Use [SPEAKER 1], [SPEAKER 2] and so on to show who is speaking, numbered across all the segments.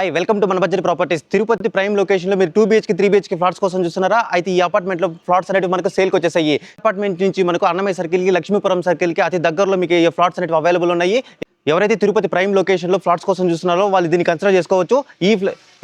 [SPEAKER 1] Hi welcome to మన budget properties. Tirupati prime location లో మీరు 2 BHK 3 BHK ఫ్లాట్స్ కోసం చూస్తున్నారా? అయితే ఈ అపార్ట్మెంట్ లో ఫ్లాట్స్ అనేవి మనకు సేల్ కి వచ్చేసాయి. అపార్ట్మెంట్ నుంచి మనకు అన్నమయ్య సర్కిల్ కి లక్ష్మీపురం సర్కిల్ కి అతి దగ్గరలో మీకు ఈ ఫ్లాట్స్ అనేవి అవైలబుల్ ఉన్నాయి. ఎవరైతే తిరుపతి ప్రైమ్ లొకేషన్ లో ఫ్లాట్స్ కోసం చూస్తున్నారో వాళ్ళు దీన్ని కన్సిడర్ చేసుకోవచ్చు.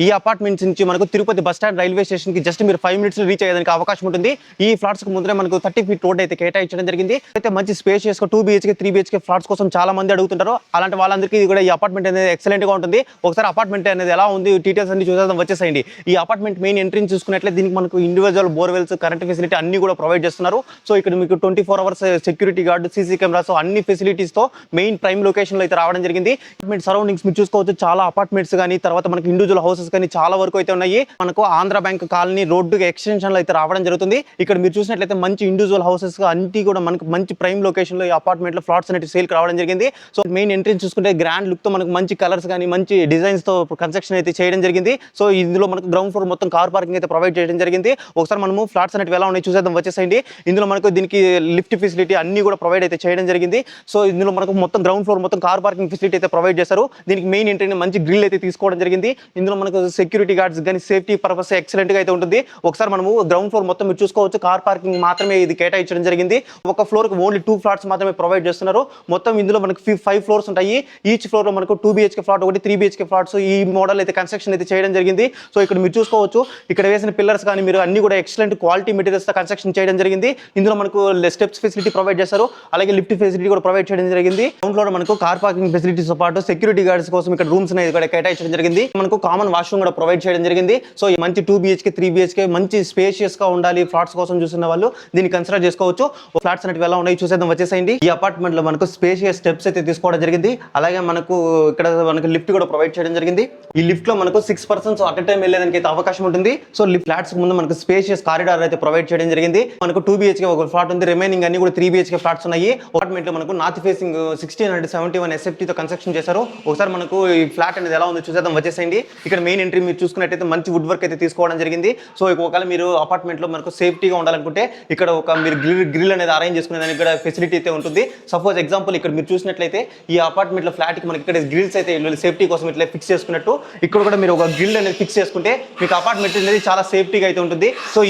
[SPEAKER 1] ఈ అపార్ట్మెంట్స్ నుంచి మనకు Tirupati bus stand railway station కి జస్ట్ మీరు 5 minutes రీచ్ అయ్యేదానికి అవకాశం ఉంటుంది. ఈ ఫ్లాట్స్ కు ముందరే మనకు 30 feet రోడ్ అయితే కేటాయించడం జరిగింది. అయితే మంచి స్పేషియస్ 2 BHK 3 BHK ఫ్లాట్స్ కోసం చాలా మంది అడుగుతుంటారు. అలాంటి వాళ్ళందరికీ కూడా ఈ అపార్ట్మెంట్ అనేది ఎక్సలెంట్ గా ఉంటుంది. ఒకసారి అపార్ట్మెంట్ అనేది ఎలా ఉంది డీటెయిల్స్ అన్ని చూసేద్దాం వచ్చేసేయండి. ఈ అపార్ట్మెంట్ మెయిన్ ఎంట్రీ చూసుకున్నట్లయితే దీనికి మనకు ఇండివిజువల్ బోర్వెల్స్, కరెంట్ ఫెసిలిటీ అన్ని కూడా ప్రొవైడ్ చేస్తున్నారు. సో ఇక్కడ మీకు 24 hours security guard, CC cameras అన్ని ఫెసిలిటీస్ తో మెయిన్ ప్రైమ్ లొకేషన్ లో అయితే రావడం జరిగింది. అపార్ట్మెంట్ సరౌండింగ్స్ మీరు చూసుకోవచ్చు. చాలా అపార్ట్మెంట్స్ కానీ తర్వాత మనకి ఇండివిజువల్ హౌసెస్ కానీ చాలా వరకు అయితే ఉన్నాయి. మనకు Andhra bank colony road extension లో అయితే రావడం జరుగుతుంది. ఇక్కడ మీరు చూసినట్లయితే మంచి ఇండివిజువల్ హౌసెస్ అన్ని కూడా మనకు మంచి ప్రైమ్ లొకేషన్ లో ఈ అపార్ట్మెంట్ లో ఫ్లాట్స్ అనేవి సేల్ కి రావడం జరిగింది. సో మెయిన్ ఎంట్రీ చూసుకుంటే గ్రాండ్ లుక్ తో మనకు మంచి కలర్స్ కానీ మంచి డిజైన్స్ తో కన్స్ట్రక్షన్ అయితే చేయడం జరిగింది. సో ఇందులో మనకు గ్రౌండ్ ఫ్లోర్ మొత్తం కార్ పార్కింగ్ అయితే ప్రొవైడ్ చేయడం జరిగింది. ఒకసారి మనము ఫ్లాట్స్ అనేవి ఎలా ఉన్నాయి చూసేద్దాం వచ్చేసేయండి. ఇందులో మనకు దీనికి లిఫ్ట్ ఫెసిలిటీ అన్ని కూడా ప్రొవైడ్ అయితే చేయడం జరిగింది. సో ఇందులో మనకు మొత్తం గ్రౌండ్ ఫ్లోర్ మొత్తం కార్ పార్కింగ్ ఫెసిలిటీ అయితే ప్రొవైడ్ చేశారు. దీనికి మెయిన్ ఎంట్రీ మంచి గ్రిల్ అయితే తీసుకోవడం జరిగింది. ఇందులో మనకు సెక్యూరిటీ గార్డ్స్ కానీ సేఫ్టీ పర్పస్ ఎక్సలెంట్ గా అయితే ఉంటుంది. ఒకసారి మనము గ్రౌండ్ ఫ్లోర్ మొత్తం మీరు చూసుకోవచ్చు. కార్ పార్కింగ్ మాత్రమే ఇది కేటాయించడం జరిగింది. ఒక ఫ్లోర్ కి ఓన్లీ 2 ఫ్లాట్స్ మాత్రమే ప్రొవైడ్ చేస్తున్నారు. మొత్తం ఇందులో మనకు 5 floors ఉంటాయి. ఈచ్ ఫ్లోర్ లో మనకు 2 BHK ఫ్లాట్, ఒకటి 3 BHK ఫ్లాట్స్ ఈ మోడల్ అయితే కన్స్ట్రక్షన్ అయితే చేయడం జరిగింది. సో ఇక్కడ మీరు చూసుకోవచ్చు. ఇక్కడ వేసిన పిల్లర్స్ కానీ మీరు అన్ని కూడా ఎక్సలెంట్ క్వాలిటీ మెటీరియల్స్ తో కన్స్ట్రక్షన్ చేయడం జరిగింది. ఇందులో మనకు స్టెప్స్ ఫెసిలిటీ ప్రొవైడ్ చేస్తారు. అలాగే లిఫ్ట్ ఫెసిలిటీ కూడా ప్రొవైడ్ చేయడం జరిగింది. గ్రౌండ్ ఫ్లోర్ మనకు కార్ పార్కింగ్ ఫెసిలిటీస్ తో పాటు సెక్యూరిటీ గార్డ్స్ కోసం ఇక్కడ రూమ్స్ అనేది కూడా కేటాయించడం జరిగింది. మనకు కామన్ వాష్రూమ్ కూడా ప్రొవైడ్ చేయడం జరిగింది. సో ఈ మంచి 2 BHK 3 BHK మంచి స్పేషియస్ గా ఉండాలి ఫ్లాట్స్ కోసం చూస్తున్న వాళ్ళు దీన్ని కన్సిడర్ చేసుకోవచ్చు. ఫ్లాట్స్ అనేవి ఎలా ఉన్నాయి చూసేద్దాం వచ్చేసేయండి. ఈ అపార్ట్మెంట్ లో మనకు స్పేషియస్ స్టెప్స్ అయితే తీసుకోవడం జరిగింది. అలాగే మనకు ఇక్కడ మనకు లిఫ్ట్ కూడా ప్రొవైడ్ చేయడం జరిగింది. ఈ లిఫ్ట్ లో మనకు 6 persons అట్ ఎ టైం వెళ్ళేదానికి అయితే అవకాశం ఉంటుంది. సో ఫ్లాట్స్ ముందు మనకు స్పేషియస్ కారిడార్ అయితే ప్రొవైడ్ చేయడం జరిగింది. మనకు 2 BHK ఒక ఫ్లాట్ ఉంది. రిమైనింగ్ అన్ని కూడా 3 BHK ఫ్లాట్స్ ఉన్నాయి. అపార్ట్మెంట్ లో మనకు నార్త్ ఫేసింగ్ 1671 SFT తో కన్స్ట్రక్షన్ చేశారు. ఒకసారి మనకు ఈ ఫ్లాట్ అనేది ఎలా ఉందో చూసేద్దాం వచ్చేసేయండి. ఇక్కడ మెయిన్ ఎంట్రీ మీరు చూసుకున్నట్టయితే మంచి వుడ్ వర్క్ అయితే తీసుకోవడం జరిగింది. సో ఒకవేళ మీరు అపార్ట్మెంట్ లో మనకు సేఫ్టీగా ఉండాలనుకుంటే ఇక్కడ ఒక మీరు గ్రిల్ అనేది అరేంజ్ చేసుకునే దానికి కూడా ఫెసిలిటీ అయితే ఉంటుంది. సపోజ్ ఎగ్జాంపుల్ ఇక్కడ మీరు చూసినట్లయితే ఈ అపార్ట్మెంట్ లో ఫ్లాట్ కి మనకి ఇక్కడ గ్రిల్స్ అయితే సేఫ్టీ కోసం ఇట్లా ఫిక్స్ చేసుకున్నట్టు ఇక్కడ కూడా మీరు ఒక గ్రిల్ అనేది ఫిక్స్ చేసుకుంటే మీకు అపార్ట్మెంట్ అనేది చాలా సేఫ్టీగా అయితే ఉంటుంది. సో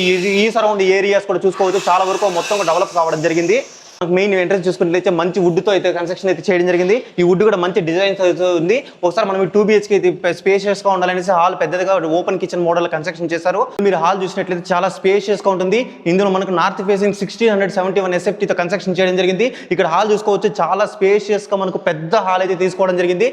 [SPEAKER 1] ఈ సరౌండ్ ఏరియాస్ కూడా చూసుకోవచ్చు. చాలా వరకు మొత్తం డెవలప్ కావడం జరిగింది. మెయిన్ ఎంట్రన్స్ చూసుకున్నట్లయితే మంచి వుడ్ తో అయితే కన్స్ట్రక్షన్ అయితే చేయడం జరిగింది. ఈ వుడ్ కూడా మంచి డిజైన్స్ అయితే ఉంది. ఒకసారి మనం 2 BHK స్పేషియస్ గా ఉండాలనేసి హాల్ పెద్దగా ఓపెన్ కిచెన్ మోడల్ కన్స్ట్రక్షన్ చేశారు. మీరు హాల్ చూసినట్లయితే చాలా స్పేషియస్ గా ఉంటుంది. ఇందులో మనకు నార్త్ ఫేసింగ్ 1671 SFT తో కన్స్ట్రక్షన్ చేయడం జరిగింది. ఇక్కడ హాల్ చూసుకోవచ్చు. చాలా స్పేషియస్ గా మనకు పెద్ద హాల్ అయితే తీసుకోవడం జరిగింది.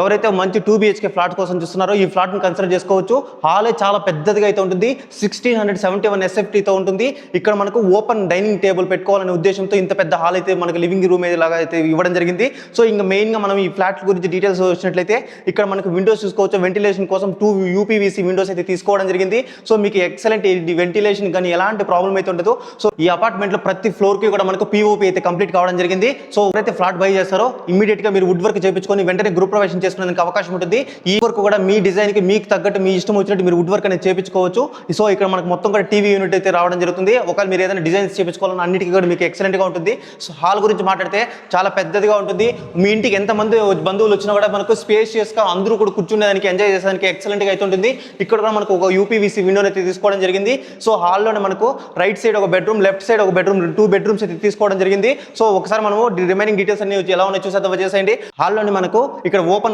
[SPEAKER 1] ఎవరైతే మంచి 2 BHK ఫ్లాట్ కోసం చూస్తున్నారో ఈ ఫ్లాట్ ని కన్సిడర్ చేసుకోవచ్చు. హాల్ చాలా పెద్దదిగా అయితే ఉంటుంది. 1671 SFT తో ఉంటుంది. ఇక్కడ మనకు ఓపెన్ డైనింగ్ టేబుల్ పెట్టుకోవాలనే ఉద్దేశంతో ఇంత పెద్ద హాల్ అయితే మనకు లివింగ్ రూమ్ లాగా అయితే ఇవ్వడం జరిగింది. సో ఇంకా మెయిన్ గా మనం ఈ ఫ్లాట్ గురించి డీటెయిల్స్ వచ్చినట్లయితే ఇక్కడ మనకు విండోస్ చూసుకోవచ్చు. వెంటిలేషన్ కోసం 2 UPVC విండోస్ అయితే తీసుకోవడం జరిగింది. సో మీకు ఎక్సలెంట్ వెంటిలేషన్ కానీ ఎలాంటి ప్రాబ్లం అయితే ఉండదు. సో ఈ అపార్ట్మెంట్ లో ప్రతి ఫ్లోర్ కి కూడా మనకు POP అయితే కంప్లీట్ కావడం జరిగింది. సో ఎవరైతే ఫ్లాట్ బై చేస్తారో ఇమీడియట్ గా మీరు వుడ్ వర్క్ చేయించుకొని వెంటనే గ్రూప్ ప్రవేశం చేసుకునేందుకు అవకాశం ఉంటుంది. ఈ వర్క్ కూడా మీ డిజైన్ కి మీకు తగ్గట్టు మీ ఇష్టం వచ్చినట్టు మీరు వుడ్ వర్క్ అనేది చేయించుకోవచ్చు. సో ఇక్కడ మనకు మొత్తం కూడా టీవీ యూనిట్ అయితే రావడం జరుగుతుంది. ఒకవేళ మీరు ఏదైనా డిజైన్స్ చేయించుకోవాలన్నా అన్నిటికీ కూడా మీకు ఎక్సలెంట్ గా ఉంటుంది. సో హాల్ గురించి మాట్లాడితే చాలా పెద్దదిగా ఉంటుంది. మీ ఇంటికి ఎంతమంది బంధువులు వచ్చినా కూడా మనకు స్పేషియస్ గా అందరూ కూడా కూర్చునేదానికి ఎంజాయ్ చేసేదానికి ఎక్సలెంట్ గా అయితే ఉంటుంది. ఇక్కడ కూడా మనకు ఒక UPVC విండో అయితే తీసుకోవడం జరిగింది. సో హాల్లోనే మనకు రైట్ సైడ్ ఒక బెడ్రూమ్, లెఫ్ట్ సైడ్ ఒక బెడ్రూమ్, 2 bedrooms అయితే తీసుకోవడం జరిగింది. సో ఒకసారి మనము రిమైనింగ్ డీటెయిల్స్ అన్ని ఎలా ఉన్నాయి చూసేద్దాం వచ్చేసేయండి. హాల్లోని మనకు ఇక్కడ ఓపెన్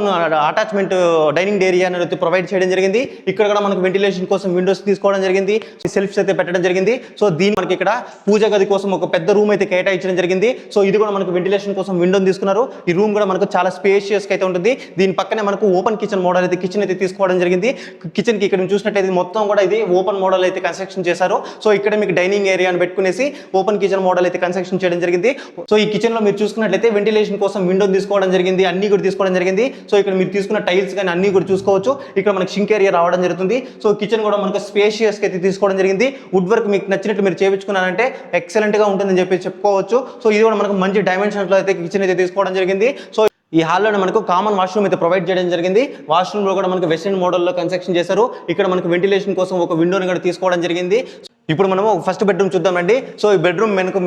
[SPEAKER 1] అటాచ్మెంట్ డైనింగ్ ఏరియా అనేది ప్రొవైడ్ చేయడం జరిగింది. ఇక్కడ కూడా మనకు వెంటిలేషన్ కోసం విండోస్ తీసుకోవడం జరిగింది. సెల్ఫ్స్ అయితే పెట్టడం జరిగింది. సో దీని మనకి ఇక్కడ పూజ గది కోసం ఒక పెద్ద రూమ్ అయితే కేటాయించడం జరిగింది. సో ఇది కూడా మనకు వెంటిలేషన్ కోసం విండోని తీసుకున్నారు. ఈ రూమ్ కూడా మనకు చాలా స్పేషియస్ గా అయితే ఉంటుంది. దీని పక్కనే మనకు ఓపెన్ కిచెన్ మోడల్ అయితే కిచెన్ అయితే తీసుకోవడం జరిగింది. కిచెన్ కి ఇక్కడ చూసినట్లయితే మొత్తం కూడా ఇది ఓపెన్ మోడల్ అయితే కన్స్ట్రక్షన్ చేశారు. సో ఇక్కడ మీకు డైనింగ్ ఏరియాని పెట్టుకునేసి ఓపెన్ కిచెన్ మోడల్ అయితే కన్స్ట్రక్షన్ చేయడం జరిగింది. సో ఈ కిచెన్ లో మీరు చూసుకున్నట్లయితే వెంటిలేషన్ కోసం విండోని తీసుకోవడం జరిగింది. అన్ని కూడా తీసుకోవడం జరిగింది. సో ఇక్కడ మీరు తీసుకున్న టైల్స్ కానీ అన్ని కూడా చూసుకోవచ్చు. ఇక్కడ మనకి షింక్ ఏరియా రావడం జరుగుతుంది. సో కిచెన్ కూడా మనకు స్పేషియస్ అయితే తీసుకోవడం జరిగింది. వుడ్ వర్క్ మీకు నచ్చినట్టు మీరు చేయించుకున్నారంటే ఎక్సలెంట్ గా ఉంటుందని చెప్పుకోవచ్చు. సో ఇది కూడా మనకు మంచి డైమెన్షన్స్ లో అయితే కిచెన్ అయితే తీసుకోవడం జరిగింది. సో ఈ హాల్లోనే మనకు కామన్ వాష్రూమ్ అయితే ప్రొవైడ్ చేయడం జరిగింది. వాష్రూమ్ లో కూడా మనకు వెస్టర్న్ మోడల్లో కన్స్ట్రక్షన్ చేశారు. ఇక్కడ మనకు వెంటిలేషన్ కోసం ఒక విండోని కూడా తీసుకోవడం జరిగింది. ఇప్పుడు మనము ఫస్ట్ బెడ్రూమ్ చూద్దామండి. సో ఈ బెడ్రూమ్ మనకు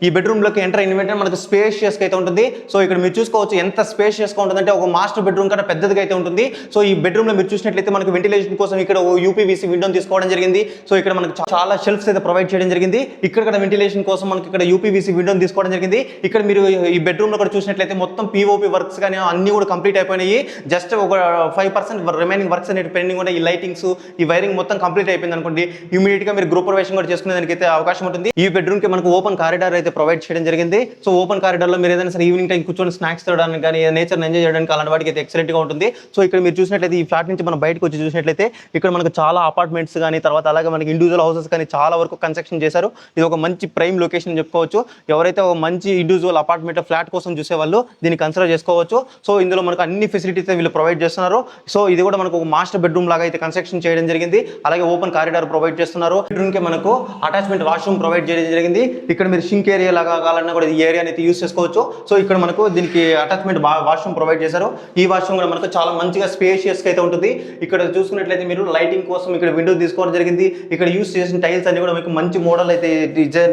[SPEAKER 1] ఈ బెడ్రూమ్ లోకి ఎంటర్ అయిన వెంటనే మనకు స్పేషియస్ గా అయితే ఉంటుంది. సో ఇక్కడ మీరు చూసుకోవచ్చు ఎంత స్పేషియస్ గా ఉంటుందంటే ఒక మాస్టర్ బెడ్రూమ్ కన్నా పెద్దదిగా అయితే ఉంటుంది. సో ఈ బెడ్రూమ్ లో మీరు చూసినట్లయితే మనకు వెంటిలేషన్ కోసం ఇక్కడ యూపీవీసీ విండోని తీసుకోవడం జరిగింది. సో ఇక్కడ మనకు చాలా షెల్ఫ్స్ అయితే ప్రొవైడ్ చేయడం జరిగింది. ఇక్కడ వెంటిలేషన్ కోసం మనకి ఇక్కడ యూపీవీసీ విండోని తీసుకోవడం జరిగింది. ఇక్కడ మీరు ఈ బెడ్రూమ్ లో కూడా చూసినట్లయితే మొత్తం పీఓపీ వర్క్స్ కానీ అన్ని కూడా కంప్లీట్ అయిపోయినాయి. జస్ట్ ఒక 5% రిమైనింగ్ వర్క్స్ అనేవి పెండింగ్ ఉన్నాయి. ఈ లైటింగ్స్ ఈ వైరింగ్ మొత్తం కంప్లీట్ అయిపోయింది అనుకోండి, ఇమీడియట్ గా మీరు గృహ ప్రవేశం కూడా చేసుకునే దానికైతే అవకాశం ఉంటుంది. ఈ బెడ్రూమ్ కి మనకు ఓపెన్ కారిడార్ అయితే ప్రొవైడ్ చేయడం జరిగింది. సో ఓపెన్ కారిడార్ లో మీరు ఏదైనా సరే ఈవినింగ్ టైం కూర్చొని స్నాక్స్ తినడానికి కానీ నేచర్ ఎంజాయ్ చేయడానికి అలాంటి వాటికి అయితే ఎక్సలెంట్ గా ఉంటుంది. సో ఇక్కడ మీరు చూసినట్లయితే ఈ ఫ్లాట్ నుంచి మనం బయటకు వచ్చి చూసినట్లయితే ఇక్కడ మనకు చాలా అపార్ట్మెంట్స్ కానీ తర్వాత అలాగే మనకి ఇండివిజువల్ హౌసెస్ కానీ చాలా వరకు కన్స్ట్రక్షన్ చేశారు. ఇది ఒక మంచి ప్రైమ్ లొకేషన్ చెప్పుకోవచ్చు. ఎవరైతే ఒక మంచి ఇండివిజువల్ అపార్ట్మెంట్ ఫ్లాట్ కోసం చూసే వాళ్ళు దీన్ని కన్సిడర్ చేసుకోవచ్చు. సో ఇందులో మనకు అన్ని ఫెసిలిటీస్ వీళ్ళు ప్రొవైడ్ చేస్తున్నారు. సో ఇది కూడా మనకు ఒక మాస్టర్ బెడ్రూమ్ లాగా అయితే కన్స్ట్రక్షన్ చేయడం జరిగింది. అలాగే ఓపెన్ కారిడార్ ప్రొవైడ్ చేస్తున్నారు. బెడ్రూమ్ కి మనకు అటాచ్మెంట్ వాష్రూమ్ ప్రొవైడ్ చేయడం జరిగింది. ఇక్కడ మీరు షింక్ ఏరియా లాగా కావాలన్నా కూడా ఈ ఏరియా అయితే యూస్ చేసుకోవచ్చు. సో ఇక్కడ మనకు దీనికి అటాచ్మెంట్ వాష్రూమ్ ప్రొవైడ్ చేశారు. ఈ వాష్రూమ్ కూడా మనకు చాలా మంచిగా స్పేషియస్ అయితే ఉంటుంది. ఇక్కడ చూసుకున్నట్లయితే మీరు లైటింగ్ కోసం ఇక్కడ విండో తీసుకోవడం జరిగింది. ఇక్కడ యూస్ చేసిన టైల్స్ అన్ని కూడా మీకు మంచి మోడల్ అయితే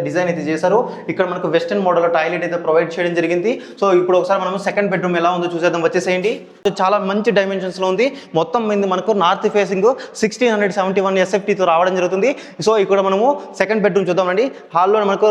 [SPEAKER 1] డిజైన్ అయితే చేశారు. ఇక్కడ మనకు వెస్టర్న్ మోడల్ టాయిలెట్ అయితే ప్రొవైడ్ చేయడం జరిగింది. సో ఇప్పుడు ఒకసారి మనం సెకండ్ బెడ్రూమ్ ఎలా ఉందో చూసేద్దాం, వచ్చేసేయండి. చాలా మంచి డైమెన్షన్స్ లో ఉంది. మొత్తం మీద మనకు నార్త్ ఫేసింగ్ 1671 SFT తో రావడం జరుగుతుంది. సో ఇక్కడ మనము సెకండ్ బెడ్రూమ్ చూద్దామండి. హాల్లో మనకు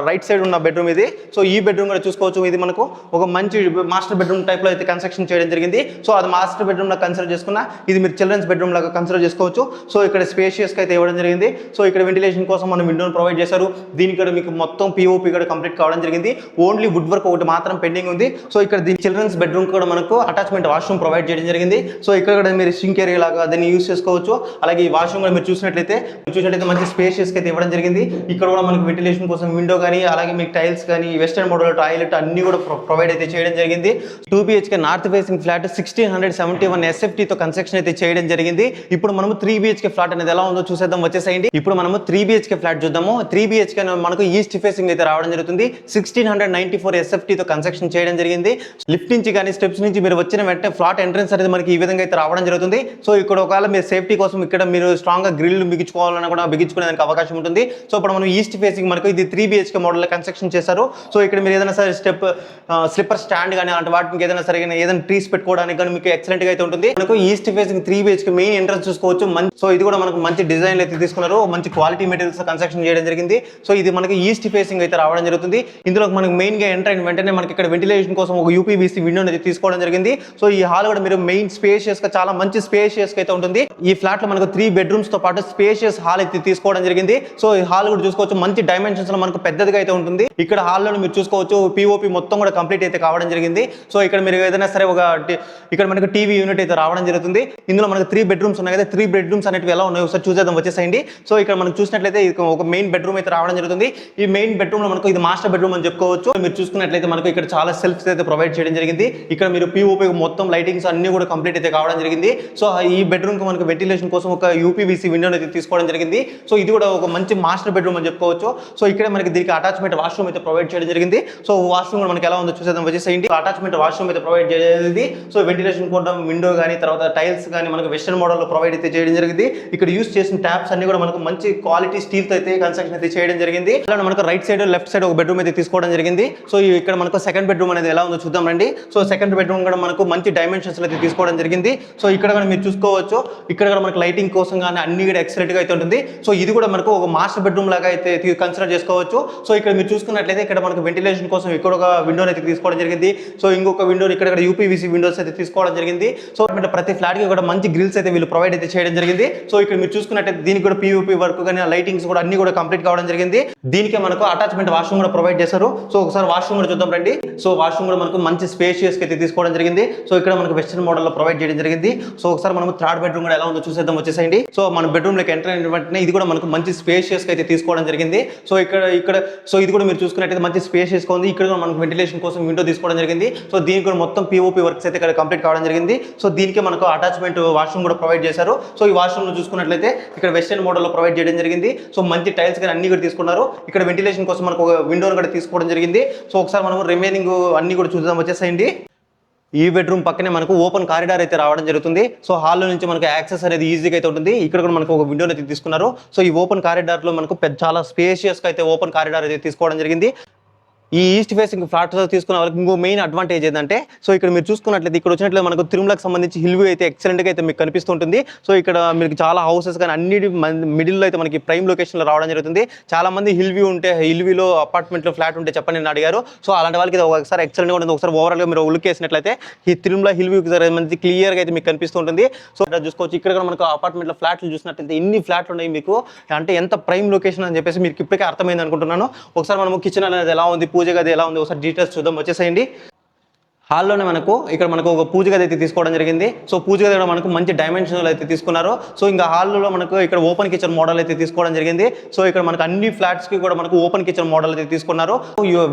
[SPEAKER 1] రైట్ సైడ్ ఉన్న బెడ్రూమ్ ఇది. సో ఈ బెడ్రూమ్ కూడా చూసుకోవచ్చు. ఇది మనకు ఒక మంచి మాస్టర్ బెడ్రూమ్ టైప్ లో అయితే కన్స్ట్రక్షన్ చేయడం జరిగింది. సో అది మాస్టర్ బెడ్రూమ్ లాగా కన్సిడర్ చేసుకున్నా, ఇది మీరు చిల్డ్రన్స్ బెడ్రూమ్ లాగా కన్సిడర్ చేసుకోవచ్చు. సో ఇక్కడ స్పేషియస్ అయితే ఇవ్వడం జరిగింది. సో ఇక్కడ వెంటిలేషన్ కోసం మనం విండోని ప్రొవైడ్ చేశారు. దీనికి కూడా మీకు మొత్తం పీఓపీ కూడా కంప్లీట్ కావడం జరిగింది. ఓన్లీ వుడ్ వర్క్ ఒకటి మాత్రం పెండింగ్ ఉంది. సో ఇక్కడ దీని చిల్డ్రన్స్ బెడ్రూమ్ కూడా మనకు అటాచ్మెంట్ వాష్రూమ్ ప్రొవైడ్ చేయడం జరిగింది. సో ఇక్కడ కూడా మీరు సింక్ ఏరియా లాగా దీన్ని యూస్ చేసుకోవచ్చు. అలాగే ఈ వాష్రూమ్ కూడా మీరు చూసినట్లయితే మంచి స్పేషియస్ అయితే ఇవ్వడం జరిగింది. ఇక్కడ కూడా మనకు వెంటిలేషన్ కోసం విండో కానీ అలాగే మీకు టైల్స్ కానీ వెస్టర్న్ మోడల్ టాయిలెట్ అన్ని కూడా ప్రొవైడ్ అయితే చేయడం జరిగింది. 2 BHK north facing flat 1671 SFT తో కన్స్ట్రక్షన్ అయితే చేయడం జరిగింది. ఇప్పుడు మనము 3 BHK ఫ్లాట్ అనేది ఎలా ఉందో చూసేద్దాం, వచ్చేసేయండి. ఇప్పుడు మనము 3 BHK ఫ్లాట్ చూద్దాము. 3 BHK మనకు ఈస్ట్ ఫేసింగ్ అయితే రావడం జరుగుతుంది. 1694 SFT తో కన్స్ట్రక్షన్ చేయడం జరిగింది. లిఫ్ట్ నుంచి కానీ స్టెప్స్ నుంచి మీరు వచ్చిన వెంటనే ఫ్లాట్ ఎంట్రన్స్ అనేది మనకి ఈ విధంగా అయితే రావడం జరుగుతుంది. సో ఇక్కడ ఒకవేళ మీరు సేఫ్టీ కోసం ఇక్కడ మీరు స్ట్రాంగ్ గా గ్రిల్ బిగించుకోవాలన్నా కూడా బిగించుకునేదానికి అవకాశం ఉంటుంది. సో ఇప్పుడు మనం ఈస్ట్ ఫేసింగ్ మనకు ఇది 3 BHK మోడల్ కన్స్ట్రక్షన్ చేశారు. సో ఇక్కడ మీరు ఏదైనా సరే స్లిప్పర్ స్టాండ్ కానీ అలాంటి వాటికి ఏదైనా సరే ఏదైనా ట్రీస్ పెట్టుకోవడానికి కానీ మీకు ఎక్సలెంట్ గా అయితే ఉంటుంది. మనకు east facing 3 BHK main entrance చూసుకోవచ్చు. సో ఇది కూడా మనకు మంచి డిజైన్ అయితే తీసుకున్నారు. మంచి క్వాలిటీ మెటీరియల్స్ కన్స్ట్రక్షన్ చేయడం జరిగింది. సో ఇది మనకి ఈస్ట్ ఫేసింగ్ అయితే రావడం జరుగుతుంది. ఇందులో మనకు మెయిన్ గా ఎంటర్ అయిన వెంటనే మనకి ఇక్కడ వెంటిలేషన్ కోసం ఒక యూపీవీసీ విండో అయితే తీసుకోవడం జరిగింది. సో ఈ హాల్ కూడా మీరు మెయిన్ స్పేషియస్ గా చాలా మంచి స్పేషియస్ అయితే ఉంటుంది. ఈ ఫ్లాట్ లో మనకు 3 బెడ్రూమ్స్ తో పాటు స్పేషియస్ హాల్ అయితే తీసుకోవడం జరిగింది. సో ఈ హాల్ కూడా చూసుకోవచ్చు మంచి డైమెన్షన్స్ లో మనకు పెద్దదిగా అయితే ఉంటుంది. ఇక్కడ హాల్లో మీరు చూసుకోవచ్చు పీఓపీ మొత్తం కూడా కంప్లీట్ అయితే కావడం జరిగింది. సో ఇక్కడ మీరు ఏదైనా సరే ఇక్కడ మనకు టీవీ యూనిట్ అయితే రావడం జరుగుతుంది. ఇందులో మనకు 3 బెడ్రూమ్స్ ఉన్నాయి కదా, 3 బెడ్రూమ్స్ అనేవి ఎలా ఉన్నాయి ఒకసారి చూసేద్దాం, వచ్చేసేయండి. సో ఇక్కడ మనం చూసినట్లయితే ఒక మెయిన్ బెడ్రూమ్ అయితే రావడం జరుగుతుంది. ఈ మెయిన్ బెడ్రూమ్ లో మనకు ఇది మాస్టర్ బెడ్రూమ్ అని చెప్పుకోవచ్చు. మీరు చూసుకున్నట్లయితే మనకు ఇక్కడ చాలా సెల్ఫ్స్ అయితే ప్రొవైడ్ చేయడం జరిగింది. ఇక్కడ మీరు పీఓపీ మొత్తం లైటింగ్స్ అన్ని కూడా కంప్లీట్ అయితే కావడం జరిగింది. సో ఈ బెడ్రూమ్ కి మనకు వెంటిలేషన్ కోసం ఒక యూపీవీసీ విండో అయితే తీసుకోవడం జరిగింది. సో ఇది కూడా ఒక మంచి మాస్టర్ బెడ్రూమ్ అని చెప్పుకోవచ్చు. సో ఇక్కడ మనకి దీనికి అటాచ్మెంట్ వాష్రూమ్ అయితే ప్రొవైడ్ చేయడం జరిగింది. సో వాష్రూమ్ కూడా మనకి ఎలా ఉందో చూసేద్దాం, వచ్చేసేయండి. అటాచ్మెంట్ వాష్రూమ్ అయితే ప్రొవైడ్ చేయడం. సో వెంటిలేషన్ కోసం విండో కానీ తర్వాత టైల్స్ కానీ మనకు వెస్టర్న్ మోడల్ లో ప్రొవైడ్ అయితే చేయడం జరిగింది. ఇక్కడ యూస్ చేసిన ట్యాప్స్ అన్ని కూడా మనకు మంచి క్వాలిటీ స్టీల్ తో అయితే కన్స్ట్రక్షన్ అయితే చేయడం జరిగింది. అలానే మనకు రైట్ సైడ్ లెఫ్ట్ సైడ్ ఒక బెడ్రూమ్ అయితే తీసుకోవడం జరిగింది. సో ఇక్కడ మనకు సెకండ్ బెడ్రూమ్ అనేది ఎలా ఉందో చూద్దాం రండి. సో సెకండ్ బెడ్రూమ్ కూడా మనకు మంచి డైమెన్షన్స్ అయితే తీసుకోవడం జరిగింది. సో ఇక్కడ కూడా మీరు చూసుకోవచ్చు, ఇక్కడ కూడా మనకు లైటింగ్ కోసం కానీ అన్ని కూడా ఎక్సలెంట్ గా అయితే ఉంటుంది. సో ఇది కూడా మనకు ఒక మాస్టర్ బెడ్రూమ్ లాగా అయితే కన్సిడర్ చేసుకోవచ్చు. సో ఇక్కడ మీరు చూసుకున్నట్లయితే ఇక్కడ మనకు వెంటిలేషన్ కోసం ఇక్కడ ఒక విండో అయితే తీసుకోవడం జరిగింది. సో ఇంకొక విండో ఇక్కడ యూపీవీసీ విండోస్ అయితే తీసుకోవడం జరిగింది. సో ప్రతి ఫ్లాట్ కి కూడా మంచి గ్రిల్స్ అయితే వీళ్ళు ప్రొవైడ్ అయితే చేయడం జరిగింది. సో ఇక్కడ మీరు చూసుకున్నట్లయితే దీనికి కూడా పీఓపీ వర్క్ కానీ లైటింగ్స్ కూడా అన్ని కూడా కంప్లీట్ కావడం జరిగింది. దీనికి మనకు అటాచ్మెంట్ వాష్రూమ్ కూడా ప్రొవైడ్ చేశారు. సో ఒకసారి వాష్రూమ్ కూడా చూద్దాం రండి. సో వాష్రూమ్ కూడా మనకు మంచి స్పేషియస్ అయితే తీసుకోవడం జరిగింది. సో ఇక్కడ మనకు వెస్టర్న్ మోడల్ లో ప్రొవైడ్ చేయడం జరిగింది. సో ఒకసారి మనం థర్డ్ బెడ్రూమ్ కూడా ఎలా ఉందో చూసేద్దాం, వచ్చేసేయండి. సో మన బెడ్రూమ్ లోకి ఎంటర్ అయిన వెంటనే ఇది కూడా మనకు మంచి స్పేషియస్ అయితే తీసుకోవడం జరిగింది. సో సో ఇది కూడా మీరు చూసుకున్నట్లయితే మంచి స్పేషియస్ గా ఉంది. ఇక్కడ కూడా మనకు వెంటిలేషన్ కోసం విండో తీసుకోవడం జరిగింది. సో దీనికి కూడా మొత్తం పీఓపీ వర్క్స్ అయితే ఇక్కడ కంప్లీట్ కావడం జరిగింది. సో దీనికి మనకు అటాచ్మెంట్ వాష్రూమ్ కూడా ప్రొవైడ్ చేశారు. సో ఈ వాష్రూమ్ లో చూసుకున్నట్లయితే ఇక్కడ వెస్టర్న్ మోడల్ లో ప్రొవైడ్ చేయడం జరిగింది. సో మంచి టైల్స్ కానీ అన్ని కూడా తీసుకున్నారు. ఇక్కడ వెంటిలేషన్ కోసం మనకు ఒక విండోని కూడా తీసుకోవడం జరిగింది. సో ఒకసారి మనం రిమైనింగ్ అన్ని కూడా చూద్దాం, వచ్చేసేయండి. ఈ బెడ్రూమ్ పక్కనే మనకు ఓపెన్ కారిడార్ అయితే రావడం జరుగుతుంది. సో హాల్లో నుంచి మనకు యాక్సెస్ అనేది ఈజీగా అయితే ఉంటుంది. ఇక్కడ కూడా మనకు ఒక విండోని అయితే తీసుకున్నారు. సో ఈ ఓపెన్ కారిడార్ లో మనకు చాలా స్పేషియస్ గా అయితే ఓపెన్ కారిడార్ అయితే తీసుకోవడం జరిగింది. ఈ ఈస్ట్ ఫేసింగ్ ఫ్లాట్స్ తీసుకున్న వాళ్ళకి ఇంకో మెయిన్ అడ్వాంటేజ్ ఏంటంటే, సో ఇక్కడ మీరు చూసుకున్నట్లయితే ఇక్కడ వచ్చినట్లయితే మనకు తిరుమలకు సంబంధించి హిల్ వ్యూ అయితే ఎక్సలెంట్గా అయితే మీకు కనిపిస్తుంటుంది. సో ఇక్కడ మీకు చాలా హౌసెస్ కానీ అన్నిటి మిడిల్లో అయితే మనకి ప్రైమ్ లొకేషన్లో రావడం జరుగుతుంది. చాలా మంది హిల్ వ్యూ ఉంటే హిల్ వ్యూలో అపార్ట్మెంట్లో ఫ్లాట్ ఉంటే చెప్పండి నేను అడిగారు. సో అలాంటి వాళ్ళకి ఇది ఒకసారి ఎక్సలెంట్గా ఉంటుంది. ఒకసారి ఓవరాల్గా మీరు లుక్ వేసినట్లయితే ఈ తిరుమల హిల్ వ్యూకి మంచి క్లియర్గా అయితే మీకు కనిపిస్తుంటుంది. సో ఇక్కడ చూసుకోవచ్చు, ఇక్కడ కూడా మనకు అపార్ట్మెంట్లో ఫ్లాట్లు చూసినట్లయితే ఎన్ని ఫ్లాట్లు ఉన్నాయి మీకు, అంటే ఎంత ప్రైమ్ లొకేషన్ అని చెప్పేసి మీకు ఇప్పటికే అర్థమైంది అనుకుంటున్నాను. ఒకసారి మనము కిచెన్ అనేది ఎలా ఉంది, పూజ గది ఎలా ఉంది, ఒకసారి డీటెయిల్స్ చూద్దాం. వచ్చేసేయండి. హాల్లోనే ఇక్కడ మనకు ఒక పూజ గది అయితే తీసుకోవడం జరిగింది. సో పూజ గది కూడా మనకు మంచి డైమెన్షనల్ అయితే తీసుకున్నారు. సో ఇంకా హాల్లో మనకు ఇక్కడ ఓపెన్ కిచెన్ మోడల్ అయితే తీసుకోవడం జరిగింది. సో ఇక్కడ మనకు అన్ని ఫ్లాట్స్ కి కూడా మనకు ఓపెన్ కిచెన్ మోడల్ అయితే తీసుకున్నారు.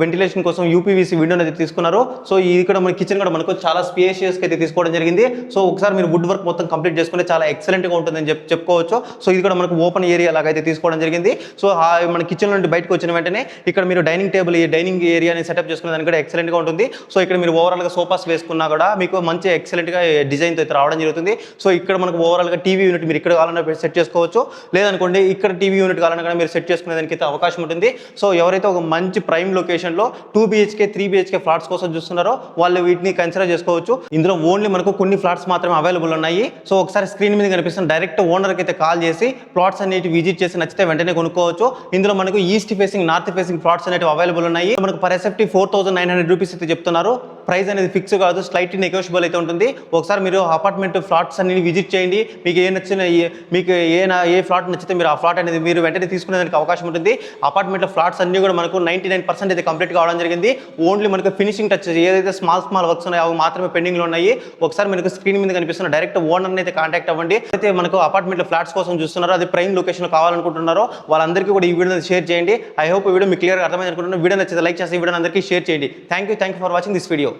[SPEAKER 1] వెంటిలేషన్ కోసం యూపీవీసీ విండోని అయితే తీసుకున్నారు. సో ఇక్కడ మన కిచెన్ కూడా మనకు చాలా స్పేషియస్ అయితే తీసుకోవడం జరిగింది. సో ఒకసారి మీరు వుడ్ వర్క్ మొత్తం కంప్లీట్ చేసుకుంటే చాలా ఎక్సలెంట్ గా ఉంటుందని చెప్పుకోవచ్చు. సో ఇది కూడా మనకు ఓపెన్ ఏరియా లాగా అయితే తీసుకోవడం జరిగింది. సో మన కిచెన్ నుండి బయటకు వచ్చిన వెంటనే ఇక్కడ మీరు డైనింగ్ టేబుల్, ఈ డైనింగ్ ఏరియాని సెటప్ చేసుకునే దానికి కూడా ఎక్సలెంట్ గా ఉంటుంది. సో ఇక్కడ మీరు ఓవరాల్ సోఫాస్ వేసుకున్నా కూడా మీకు మంచి ఎక్సలెంట్గా డిజైన్తో అయితే రావడం జరుగుతుంది. సో ఇక్కడ మనకు ఓవరాల్గా టీవీ యూనిట్ మీరు ఇక్కడ కావాలన్నా సెట్ చేసుకోవచ్చు. లేదనుకోండి ఇక్కడ టీవీ యూనిట్ కావాలన్నా కూడా మీరు సెట్ చేసుకునే దానికి అయితే అవకాశం ఉంటుంది. సో ఎవరైతే ఒక మంచి ప్రైమ్ లొకేషన్లో 2 BHK 3 BHK ఫ్లాట్స్ కోసం చూస్తున్నారో వాళ్ళు వీటిని కన్సిడర్ చేసుకోవచ్చు. ఇందులో ఓన్లీ మనకు కొన్ని ఫ్లాట్స్ మాత్రమే అవైలబుల్ ఉన్నాయి. సో ఒకసారి స్క్రీన్ మీద కనిపిస్తున్న డైరెక్ట్ ఓనర్కి అయితే కాల్ చేసి ప్లాట్స్ అనేవి విజిట్ చేసి నచ్చితే వెంటనే కొనుక్కోవచ్చు. ఇందులో మనకు east facing, north facing flats అనేవి అవైలబుల్ ఉన్నాయి. మనకు పర్ ఎస్ఎఫ్టీ 4900 రూపీస్ అయితే చెప్తున్నారు. ప్రైస్ అనేది ఫిక్స్ కాదు, స్లైట్లీ నెగోషియబుల్ అయితే ఉంటుంది. ఒకసారి మీరు అపార్ట్మెంట్ ఫ్లాట్స్ అన్ని విజిట్ చేయండి. మీకు ఏ ఫ్లాట్ నచ్చితే మీరు ఆ ఫ్లాట్ అనేది మీరు వెంటనే తీసుకునేదానికి అవకాశం ఉంటుంది. అపార్ట్మెంట్ ఫ్లాట్స్ అన్ని కూడా మనకు 99% అయితే కంప్లీట్ కావడం జరిగింది. ఓన్లీ మనకు ఫినిషింగ్ టచ్ ఏదైతే స్మాల్ వర్క్స్ ఉన్నాయో అవి మాత్రమే పెండింగ్లో ఉన్నాయి. ఒకసారి మనకు స్క్రీన్ మీద కనిపిస్తున్న డైరెక్ట్ ఓనర్ని అయితే కాంటాక్ట్ అవ్వండి. అయితే మనకు అపార్ట్మెంట్ ఫ్లాట్స్ కోసం చూస్తున్నారో, అది ప్రైమ్ లొకేషన్ కావాలనుకుంటున్నారో వాళ్ళందరికీ కూడా ఈ వీడియోని షేర్ చేయండి. ఐ హోప్ ఈ వీడియో మీకు క్లియర్గా అర్థమైంది అనుకుంటున్నాను. వీడియో నచ్చితే లైక్ చేసి ఈ వీడియోని అందరికీ షేర్ చేయండి. Thank you for watching this video.